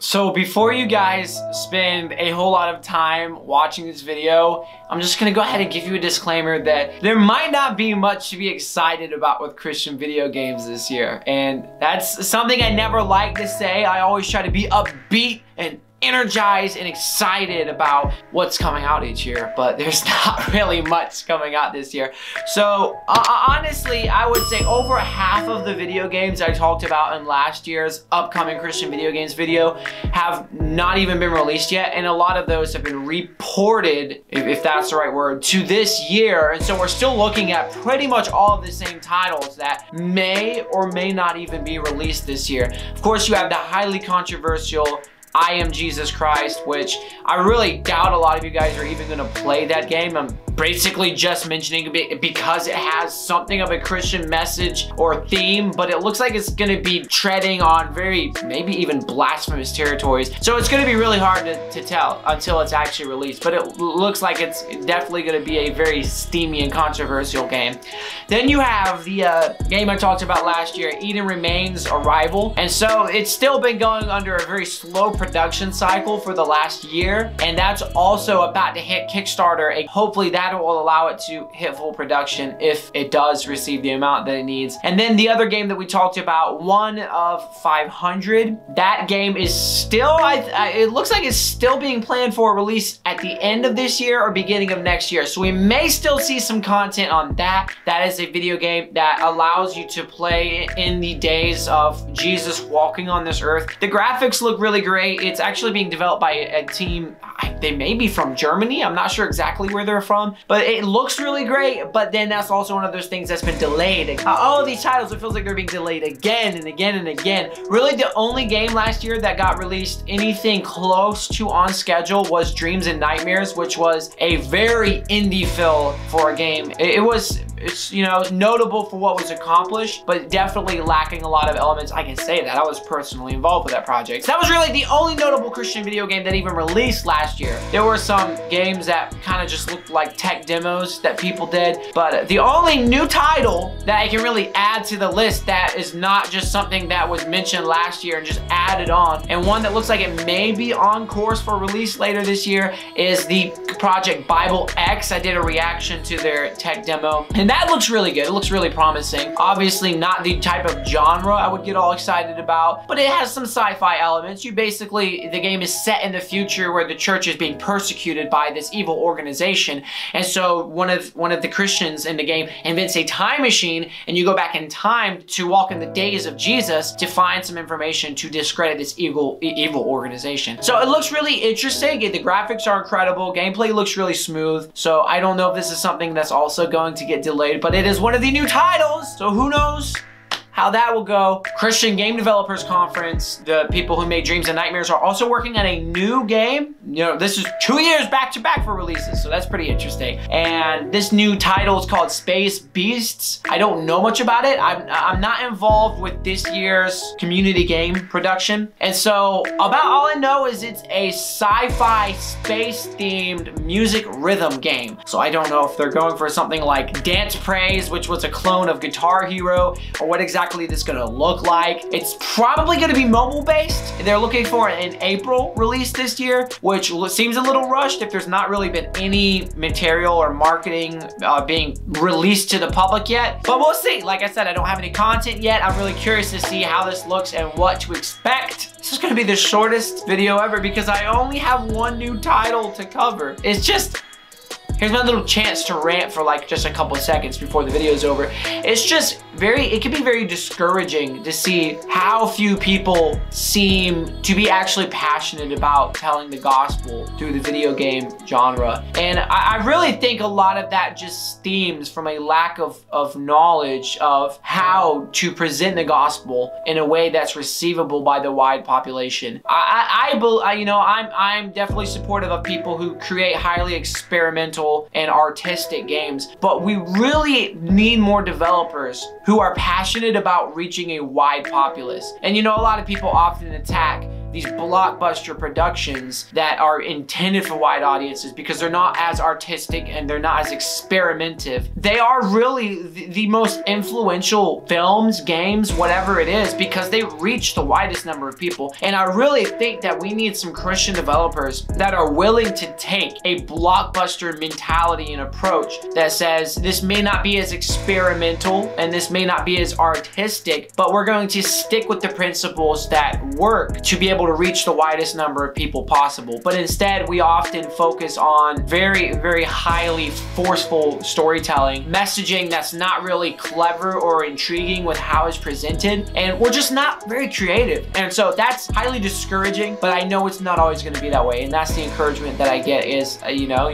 So before you guys spend a whole lot of time watching this video, I'm just gonna go ahead and give you a disclaimer that there might not be much to be excited about with Christian video games this year. And that's something I never like to say. I always try to be upbeat and energized and excited about what's coming out each year, but there's not really much coming out this year. So honestly, I would say over half of the video games I talked about in last year's upcoming Christian video games video have not even been released yet, and a lot of those have been reported, if that's the right word, to this year. And so we're still looking at pretty much all of the same titles that may or may not even be released this year. Of course, you have the highly controversial I Am Jesus Christ, which I really doubt a lot of you guys are even gonna play that game. I'm basically just mentioning it because it has something of a Christian message or theme, but it looks like it's gonna be treading on very, maybe even blasphemous territories. So it's gonna be really hard to tell until it's actually released, but it looks like it's definitely gonna be a very steamy and controversial game. Then you have the game I talked about last year, Eden Remains Arrival. And so it's still been going under a very slow production cycle for the last year, and that's also about to hit Kickstarter, and hopefully that will allow it to hit full production if it does receive the amount that it needs. And then the other game that we talked about, One of 500, that game is still, it looks like it's still being planned for release at the end of this year or beginning of next year. So we may still see some content on that. That is a video game that allows you to play in the days of Jesus walking on this earth. The graphics look really great. It's actually being developed by a team, they may be from Germany. I'm not sure exactly where they're from, but it looks really great. But then that's also one of those things that's been delayed. All of these titles, it feels like they're being delayed again and again and again. Really, the only game last year that got released anything close to on schedule was Dreams and Nightmares, which was a very indie feel for a game. It's, you know, notable for what was accomplished, but definitely lacking a lot of elements. I can say that I was personally involved with that project. So that was really the only notable Christian video game that even released last year. There were some games that kind of just looked like tech demos that people did, but the only new title that I can really add to the list that is not just something that was mentioned last year and just added on, and one that looks like it may be on course for release later this year, is the project Bible X. I did a reaction to their tech demo, and that looks really good. It looks really promising. Obviously not the type of genre I would get all excited about, but it has some sci-fi elements. The game is set in the future where the church is being persecuted by this evil organization. And so one of the Christians in the game invents a time machine, and you go back in time to walk in the days of Jesus to find some information to discredit this evil organization. So it looks really interesting. The graphics are incredible. Gameplay looks really smooth. So I don't know if this is something that's also going to get delayed, but it is one of the new titles, so who knows how that will go. Christian Game Developers Conference, the people who made Dreams and Nightmares, are also working on a new game. You know, this is 2 years back to back for releases, so that's pretty interesting. And this new title is called Space Beastz. I don't know much about it. I'm not involved with this year's community game production, and so about all I know is it's a sci-fi space-themed music rhythm game. So I don't know if they're going for something like Dance Praise, which was a clone of Guitar Hero, or what exactly this is gonna look like. It's probably gonna be mobile based. They're looking for an April release this year, which seems a little rushed if there's not really been any material or marketing being released to the public yet. But we'll see. Like I said, I don't have any content yet. I'm really curious to see how this looks and what to expect. This is gonna be the shortest video ever because I only have one new title to cover. It's just, here's my little chance to rant for like just a couple of seconds before the video is over. It's just it can be very discouraging to see how few people seem to be actually passionate about telling the gospel through the video game genre. And I really think a lot of that just stems from a lack of knowledge of how to present the gospel in a way that's receivable by the wide population. I'm definitely supportive of people who create highly experimental and artistic games, but we really need more developers who are passionate about reaching a wide populace. And you know, a lot of people often attack these blockbuster productions that are intended for wide audiences because they're not as artistic and they're not as experimentative. They are really the most influential films, games, whatever it is, because they reach the widest number of people. And I really think that we need some Christian developers that are willing to take a blockbuster mentality and approach that says this may not be as experimental and this may not be as artistic, but we're going to stick with the principles that work to be able to reach the widest number of people possible. But instead, we often focus on very, very highly forceful storytelling, messaging that's not really clever or intriguing with how it's presented, and we're just not very creative. And so that's highly discouraging, but I know it's not always going to be that way, and that's the encouragement that I get is, you know,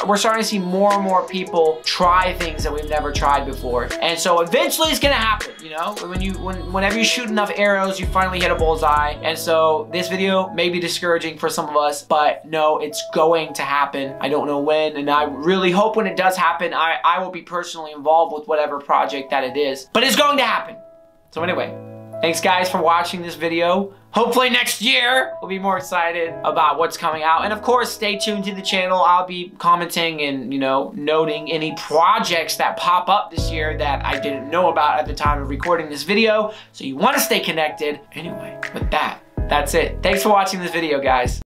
we're starting to see more and more people try things that we've never tried before. And so eventually it's going to happen, you know? Whenever you shoot enough arrows, you finally hit a bullseye. And so this video may be discouraging for some of us, but no, it's going to happen. I don't know when, and I really hope when it does happen, I will be personally involved with whatever project that it is. But it's going to happen. So anyway, thanks guys for watching this video. Hopefully next year we'll be more excited about what's coming out. And of course, stay tuned to the channel. I'll be commenting and, you know, noting any projects that pop up this year that I didn't know about at the time of recording this video. So you want to stay connected. Anyway, with that, that's it. Thanks for watching this video, guys.